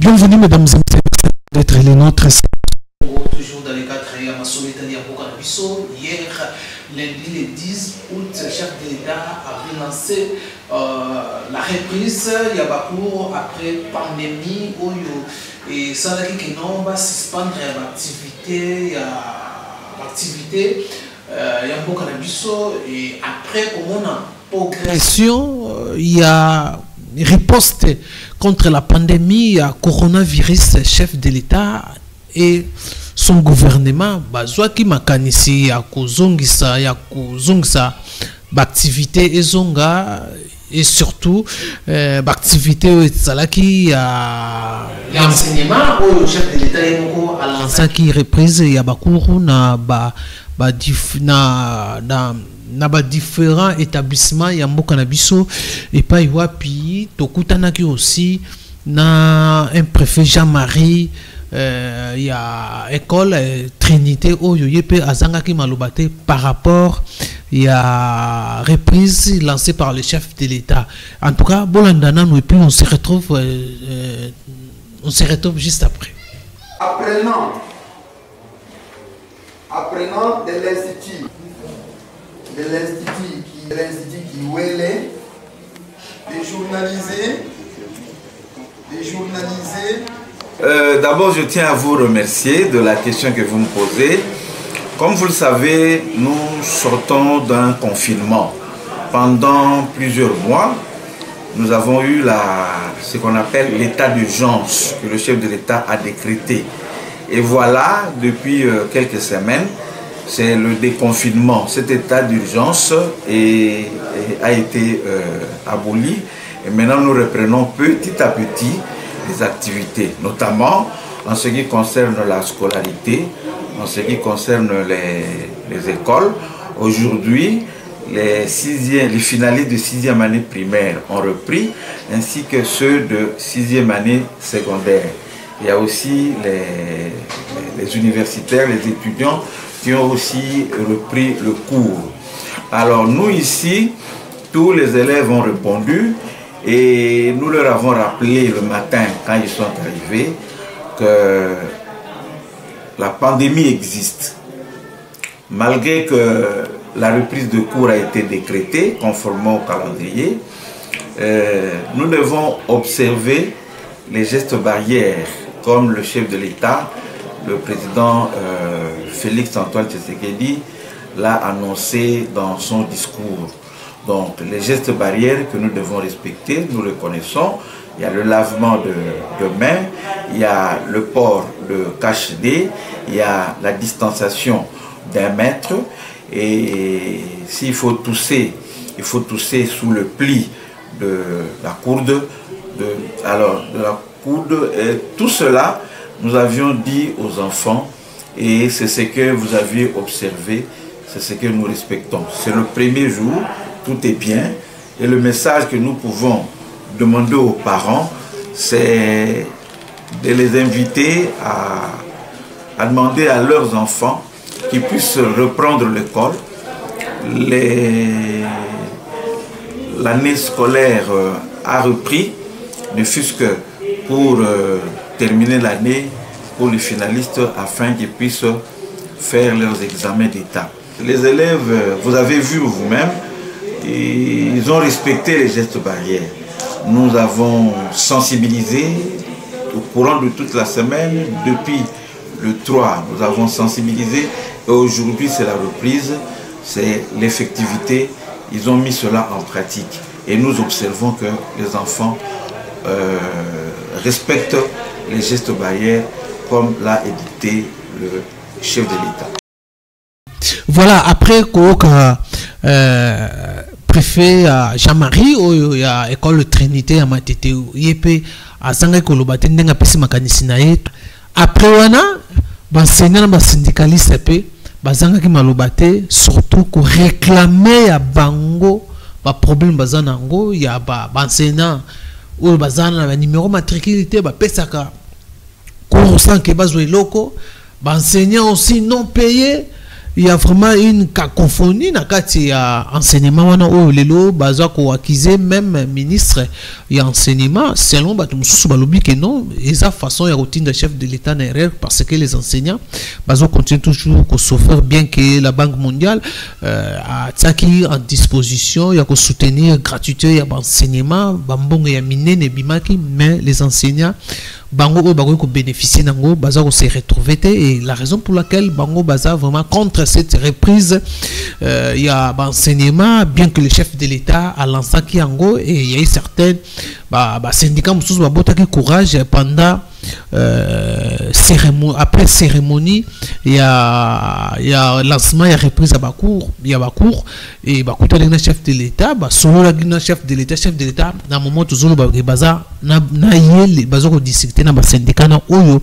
Bienvenue mesdames et messieurs d'être les nôtres. Toujours dans les cadres à Massoletani à Bokanabiso. Hier, lundi le 10 août, le chef de l'État avait lancé la reprise. Il y a beaucoup après pandémie et ça veut dire que non, on va suspendre l'activité. Il y a l'activité, il y a Bokanabiso et après comment on a progression, il y a riposte contre la pandémie à coronavirus, chef de l'État et son gouvernement bazwaki makanisi ya kuzongisa activité ezonga et surtout activité ezalaki ya l'enseignement ou le chef de l'État yemoko alançaki reprise ya bakuru na différents établissements ya mboka na biso et pas wapi tokutanaki aussi na un préfet Jean-Marie il y a école Trinité oyo yepe azangaki malobate par rapport il y a reprise lancée par le chef de l'État. En tout cas bolandana nous et puis on se retrouve juste après. Apprenant de l'institut qui Ouélé, des journalisés. D'abord, je tiens à vous remercier de la question que vous me posez. Comme vous le savez, nous sortons d'un confinement. Pendant plusieurs mois, nous avons eu ce qu'on appelle l'état d'urgence que le chef de l'État a décrété. Et voilà, depuis quelques semaines, c'est le déconfinement. Cet état d'urgence a été aboli. Et maintenant, nous reprenons petit à petit les activités, notamment en ce qui concerne la scolarité, en ce qui concerne les écoles. Aujourd'hui, les finalistes de 6e année primaire ont repris, ainsi que ceux de 6e année secondaire. Il y a aussi les universitaires, les étudiants qui ont aussi repris le cours. Alors nous ici, tous les élèves ont répondu et nous leur avons rappelé le matin quand ils sont arrivés que la pandémie existe. Malgré que la reprise de cours a été décrétée conformément au calendrier, nous devons observer les gestes barrières comme le chef de l'État, le président Félix Antoine Tshisekedi l'a annoncé dans son discours. Donc les gestes barrières que nous devons respecter, nous le connaissons. Il y a le lavement de mains, il y a le port de cache-nez, il y a la distanciation d'1 mètre. Et s'il faut tousser, il faut tousser sous le pli de la courde. Et tout cela, nous avions dit aux enfants et c'est ce que vous aviez observé, c'est ce que nous respectons. C'est le premier jour, tout est bien et le message que nous pouvons demander aux parents, c'est de les inviter à demander à leurs enfants qu'ils puissent reprendre l'école. L'année scolaire a repris, ne fût-ce que pour terminer l'année pour les finalistes afin qu'ils puissent faire leurs examens d'État. Les élèves, vous avez vu vous-même, ils ont respecté les gestes barrières. Nous avons sensibilisé au courant de toute la semaine, depuis le 3, nous avons sensibilisé et aujourd'hui c'est la reprise, c'est l'effectivité. Ils ont mis cela en pratique et nous observons que les enfants respectent les gestes barrières comme l'a édicté le chef de l'État. Voilà, après Koka préfet Jean-Marie il y a école Trinité à Matete yepe azanga kolobate ndenga pesi makanisi na ye après wana enseignant ba syndicaliste pe bazanga ki malobate surtout ko réclamer ya bango ba problème bazana ngo ya ba enseignant ou bazana na numéro matriculité ba pesaka cours sans que bazwe loko ba enseignant aussi non payé il y a vraiment une cacophonie dans le enseignement. On lelo baza ko accuser même ministre et enseignement selon bato mususu balobi que non, et sa façon ya routine de chef de l'État n'est erreur parce que les enseignants bazo continuent toujours à souffrir bien que la Banque mondiale a tsaki en disposition ya ko soutenir gratuité ya enseignement bambongo ya minene bimaki, mais les enseignants bango bago ko bénéficier nango baza ko se retrouver et la raison pour laquelle bango baza vraiment contre cette reprise il y a enseignement, bien que le chef de l'État a lancé qui ango, et il y a eu certains syndicats mususu ba botaki courage pendant cérémonie, après cérémonie il y a lancement, il y a reprise à Bakour, il y a Bakour et Bakuta le chef de l'État solo la chef de l'État dans moment toujours baza na yeli bazo ko discuter na ba syndicat na oyo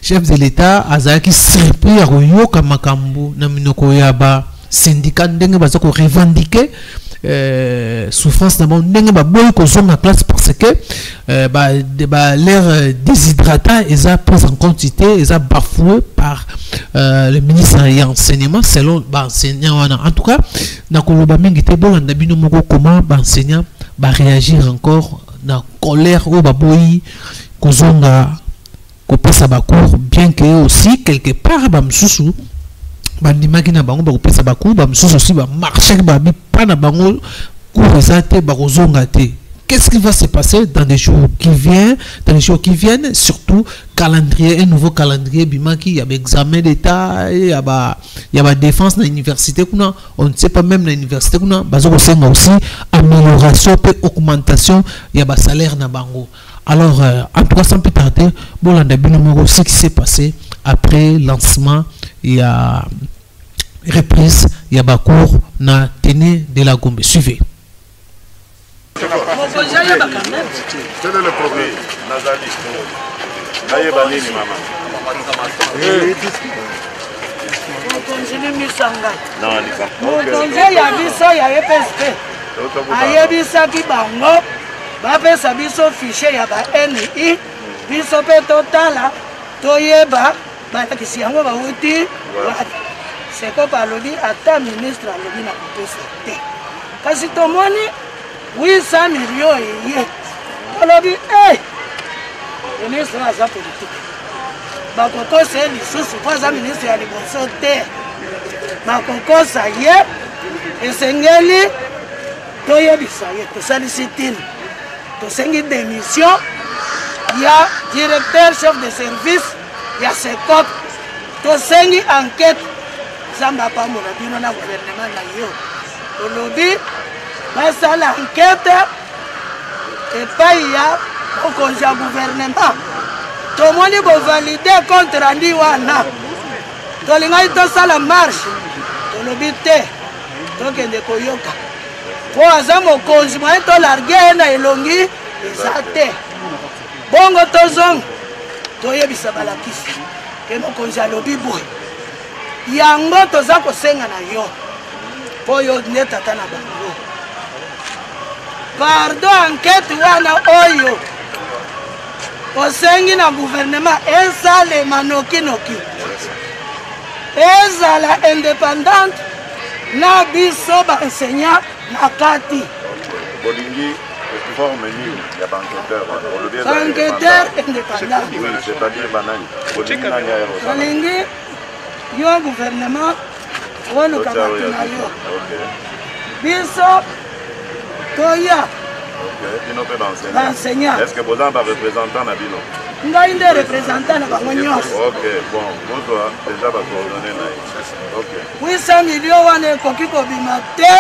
chef de l'État azaki surpris ya koyoka makambo na minoko ya ba syndicat ndenge bazo ko revendiquer souffrance d'abord ndenge ba boy ko zonga place parce que l'air déshydratant ils a pris en quantité, ils a bafoué par le ministre de l'enseignement selon enseignant. En tout cas na koloba mingi te bolanda bino moko comment enseignant ba réagir encore na colère ou ba boy ko zonga ko pesa ba cours, bien que aussi quelque part ba msusu bandimaki na bango ba ko pesa ba cours ba msusu aussi ba marcher ba bi pa na bango cours ezate ba ko zonga te. Qu'est-ce qui va se passer dans les jours qui viennent, surtout calendrier, un nouveau calendrier bimaki, il y a examen d'état, il y a défense dans l'université, on ne sait pas même dans l'université, aussi amélioration et augmentation, il y a salaire na bango. Alors en tout cas sans plus tarder, ce qui s'est passé après lancement, il y a reprise, il y a cours na tene de la Gombe. Suivez. Quel est le problème? Nazali. Ayebanini maman. Non, ni pas. Mokonzi ya biso ya EPSP. Ayebisaki bango bapesa biso fichier ya ba NI biso pe totala toyeba bayakisi yango bauti seko balobi ata ministre alobi na kopesa te kasi tomoni 800 millions ye alobi ministre aza politique bakokosa ye lisusu po aza ministre ya liboso te bakokosa ye esengeli toyebisa ye tosalisi tini tosengi démission ya directeur chef de service ya sekop tosengi enquête zamba pambola bino na gouvernement na yo tolobi basala enquête epai ya mokonzi ya gouvernement tomoni bovalide compte rendu wana tolingai tosala marche tolobi te tokende koyoka po aza mokonzi mwaye tolarge ye na elongi eza te bongo tozonga toyebisa balakisi ke mokonzi alobi boye yango toza kosenga na yo po yo nde tata na bango pardon enquête wana oyo osengi na gouvernement esalema nokinoki ezala indépendante na biso baenseignant na kati bolingi forme nini ya banqueteur indépendant. Oui, c'est-à-dire banani bolingi yo gouvernement oluka bato na yo biso toya l'enseignant. Est-ce que vous avez un représentant na bino? Ngai nde représentant na bango nyonso. Ok, bon, vous déjà va coordonner na. Ok. 800 millions wana ekoki kobima te.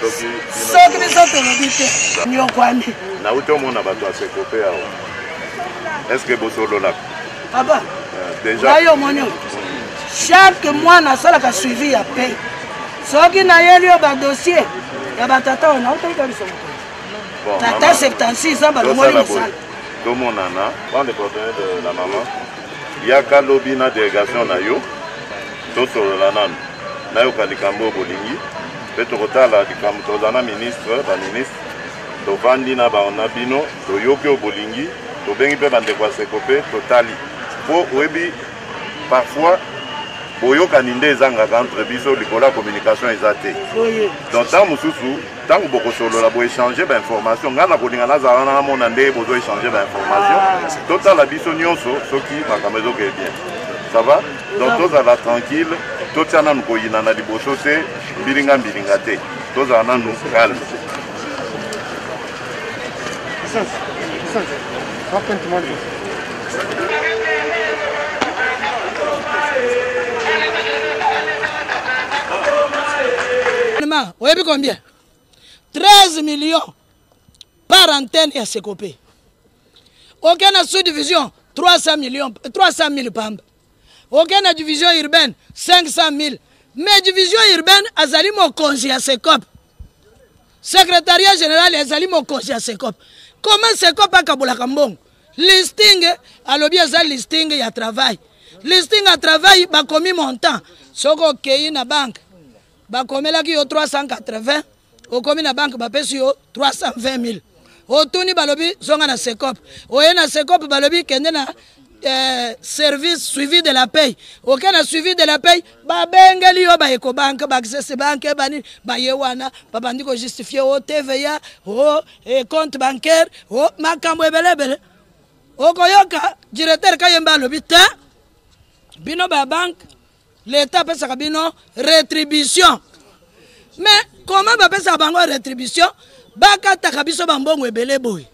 Soki biso tolobi te. Nyokwani. Na utomona bato asekope awa. Est-ce que bosolola? Aba. Déjà. Ayo monyo. Chaque mois nasalaka suivi ya paye. Soki na yeli yo ba dossier ya batata ona otoka biso. Tata 76 ans balongoli misala. Tout mon nana, on est coordonné de la maman. Il y a Kalobina délégation na yo. Tout sur la nan. Na yo kalikambo bolingi. Petotala dikam tozana ministre, ba ministre. To vandi na ba onabino, to yoki o bolingi, to bengi pe bande kwa sekope totali. Po webi parfois boyokani nde ezangaka entre biso likolo ya communication eza te. Donc ntango mosusu ntango bokosolola boéchange bainformation ngai na kolinga nazala wana namona nde bozoéchange bainformation totala biso nyonso soki makambo ezokee bien. Ça va? Donc tozala tranquille, totia nanu koyina na liboso te mbilinga te. Tozala nanu calme. Vous avez combien? 13 millions par antenne et à Sekopé. Aucune sous-division, 300 000 pambes. Aucune division urbaine, 500 000. Mais division urbaine, azali mo congé à Sekop. Secrétariat général, azali mo congé à Sekop. Comment Sekop a Kaboula Kambong? Listing, alors bien ça listing, il y a travail. Listing à travail, bah commis montant. Soko kei na banque. Bah comme là qui yo 380. Au commis na banque, bah pèse yo 320 000. Au tourni balobi, zonga na Sekop. Au na Sekop balobi kende na service suivi de la paye. Aucun a suivi de la paye. Ba bengali yo ba Ecobank, ba Access Bank, ba yewana, ba bandiko justifié au TVA, au compte bancaire, au makambo ebelebele. Au koyoka directeur kayemba lobita. Bino ba banque, l'État paie sa bino rétribution. Mais comment ba paie sa bango rétribution? Baka takabiso bambongo ebele boy.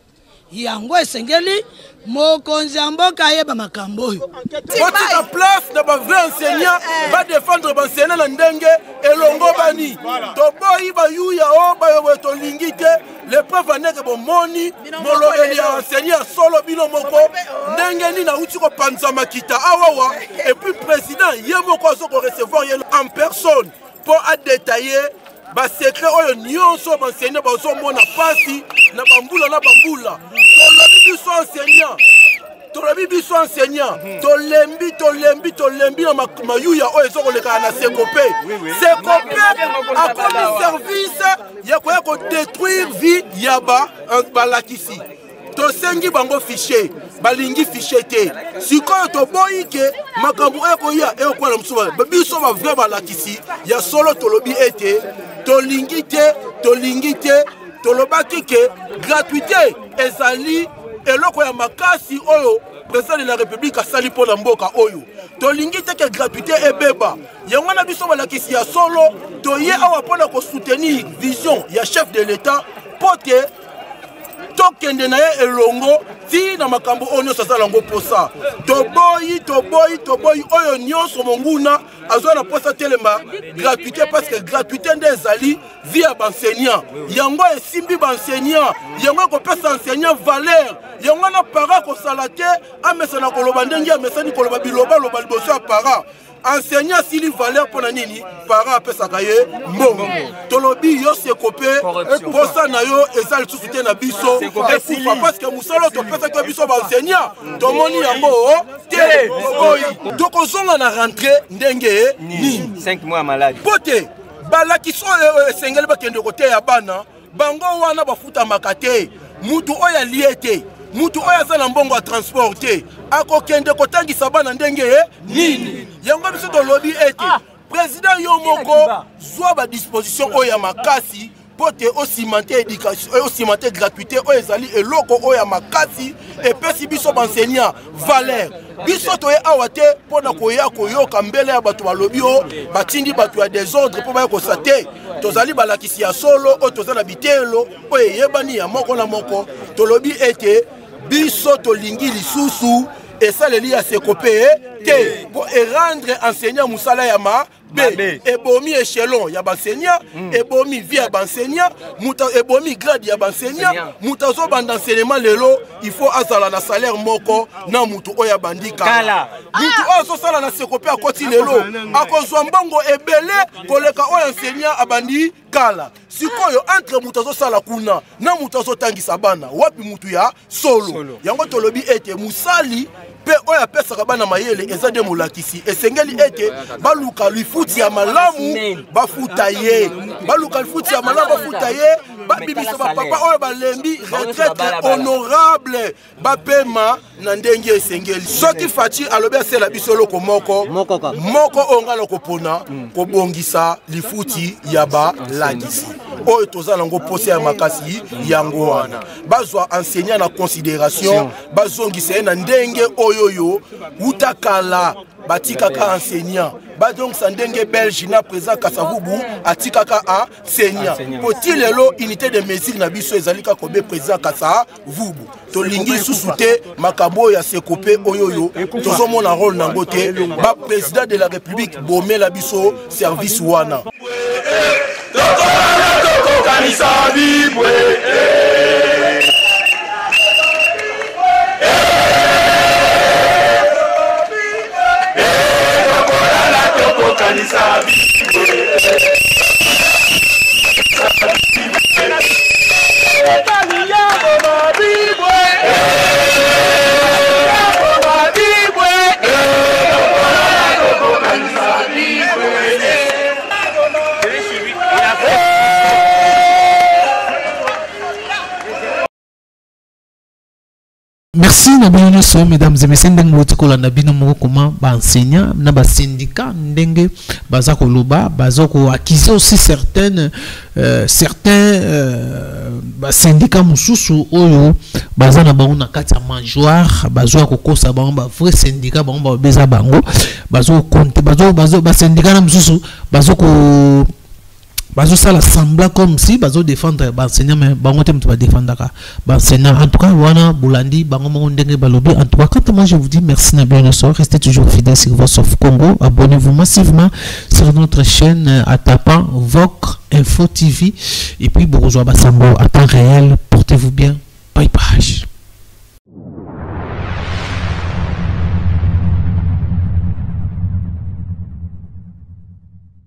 Yango esengeli mokonzi mboka yeba makambo oyo. Votre place na ba vrai enseignant va défendre ba enseignant na ndenge elongo bani. To boyi ba yuya o ba yo to lingite le preuve neke bo moni molobeli ya enseignant solo bino moko ndenge ni na uti ko panza makita awawa et puis président yemoko so ko recevoir en personne pour à détailler ba secret oyo nyonso ba enseignant ba so mona pasi na bambula tolobi biso enseignant tolembi na mayuya oyo ezokoleka na Sekopé. Sekopé a comme service ya koya ko détruire vie ya balakisi. Tosengi bango fichier balingi fichier te sikoyo toboyi ke makambo ekoya ekola musuba biso ba vrai balakisi ya solo tolobi ete tolingi te tolobaki ke gratuité ezali eloko ya makasi oyo président de la République asali pona mboka oyo tolingi te ke gratuité ebeba yango na biso balakisi ya solo toye awa pona ko soutenir vision ya chef de l'État pote tokende na ye elongo ti na makambo onyo sasala ngo posa toboyi oyo nyonso monguna azwa na posa telema gratuité parce que gratuité nde ezali via benseignant yango esimbi benseignant yango kopesa enseignant valeur yango na para kosala te amesa na koloba ndenge amesani koloba biloba liboso ya para enseignant sili valeur pona nini para apesaka ye mbongo tolobi yo Sekopé posa na yo ezali lisusu te na biso ekufa parce que musala topesaki biso baenseignant tomoni yango te oyi tokozonga na rentrée ndenge nini 5 mois malade pote balakisi oyo esengeli bakende koteya bana bango wana bafutamaka te mutu oyo alie te mutu oyo aza na mbongo ya transport te akokende kotangisa bana ndenge nini yango biso tolobi ete président yo moko zwa ba disposition oyo ya makasi pote osimante éducation osimante gratuité oyo ezali eloko oyo ya makasi epesi biso baenseignant valeur biso toye awa te mpona koya koyoka mbele ya bato balobi o batindi bato ya désordre mpo baya kosa te tozali balakisi ya solo oyo toza na bitelo oyo eyebani ya moko na moko tolobi ete biso tolingi lisusu esaleli ya Sekopé te po erendre enseignant musala ya mabe ebomi échelon ya baenseignant ebomi vie ya baenseignant muta ebomi grade ya baenseignant muta azobanda enseignement lelo il faut azala na salaire moko na mutu oyo bandika mutu oyo azosala na Sekopé akoti lelo akozwa mbongo ebele koleka oyo enseignant abandi kala sikoyo entre mutu azosala kuna na mutu azotangisa bana wapi mutu ya solo yango tolobi ete musali pe oyo apesaka bana mayele eza de molakisi esengeli ete baluka lifuti ya malamu bafuta ye baluka lifuti ya malamu bafuta ye babimisa bapapa oyo balembi retraite honorable bapema na ndenge esengeli soki faci alobi asela biso eloko moko onga kopona kobongisa lifuti ya balangisi oyo toza nango posa ya makasi yango wana bazwa enseignant na considération bazongisa ye na ndenge oyoyo utakala batikaka enseignant donc sa ndenge belge na présent Kasavubu atikaka enseignant poti lelo unité de mesure na biso ezalika kobe présent Kasavubu tolingi susute makabo ya sekope oyoyo tozomona rôle nango te ba président de la république bomé la biso service wana Merci Nabino, mesdames et messieurs, Nabino Mokoma, enseignant, Naba syndicat, Ndenge, Bazako Luba, Bazako acquis aussi certains syndicats Moussou, Oyo, Bazana Baona Katia Manjoar, Bazo Kokosa Bamba, vrai syndicat Bamba Beza Bango, Bazo Conte, Bazo syndicat Moussou, Bazoko. Bazo ça sembla comme si bazo défendre enseignant mais bango tem va défendre enseignant en tout cas wana Boulandi bango ndenge balobi en tout cas quand moi je vous dis merci na bien soir restez toujours fidèles sur Voice of Congo abonnez-vous massivement sur notre chaîne à tapant VOC Info TV et puis Bourgeois Basango à temps réel portez-vous bien bye bye.